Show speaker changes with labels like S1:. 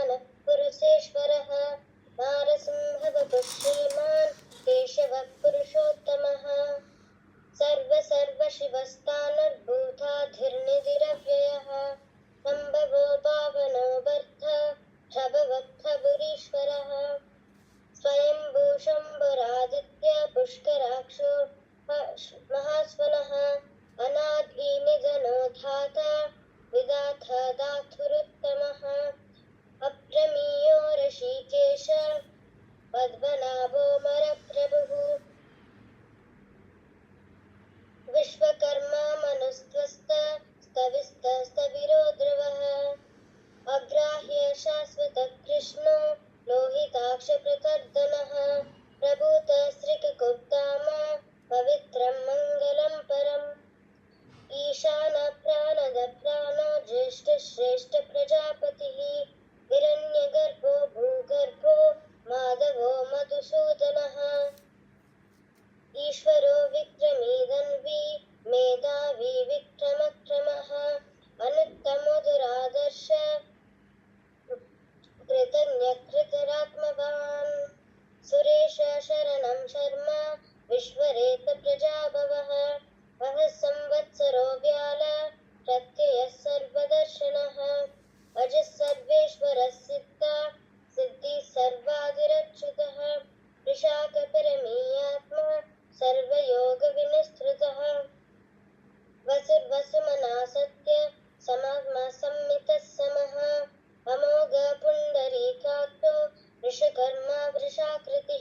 S1: ईशानः पुरुषेश्वरः नारसिंहवपुः श्रीमान् केशवः पुरुषोत्तमः सर्वशिवस्तानुर्भूताधिर्निधिरव्ययः सम्भवो पावनो वर्थ प्रभवत्थबुरीश्वरः स्वयंभू शम्भुरादित्य पुष्कराक्षो महास्वनः अनादिनिधनो धाता विधाता धातुरुत्तमः अप्रमेयो ऋषिकेश पद्मनाभो मरप्रभुः विश्वकर्मा मनुस्त्वस्त स्तविरो ध्रुवः अग्राह्य शाश्वत कृष्णो लोहिताक्षप्रतर्दनः प्रभूत श्रीकुप्ताम पवित्रं मङ्गलं परम् ईशान प्राणद प्राणो ज्येष्ठ श्रेष्ठ प्रजापतिः हिरण्यगर्भो भूगर्भो माधवो मधुसूदनः ईश्वरो विक्रमी धन्वी मेधावी विक्रमक्रमः अनुत्तमो दुरादर्श कृतज्ञकृतरात्मवान् सुरेश शरणं शर्म विश्वरेत प्रजाभवः वः संवत्सरो व्याल प्रत्ययः सर्वदर्शनः अजः सर्वेश्वरः सिद्धिः सर्वादिरच्युतः विशाखपरमेयात्मा सर्वयोगविनिस्तृतः वसुर्वसुमना सत्य समात्मा संमितः समः अमोघ पुण्डरीकाक्षो वृषकर्मा वृषाकृतिः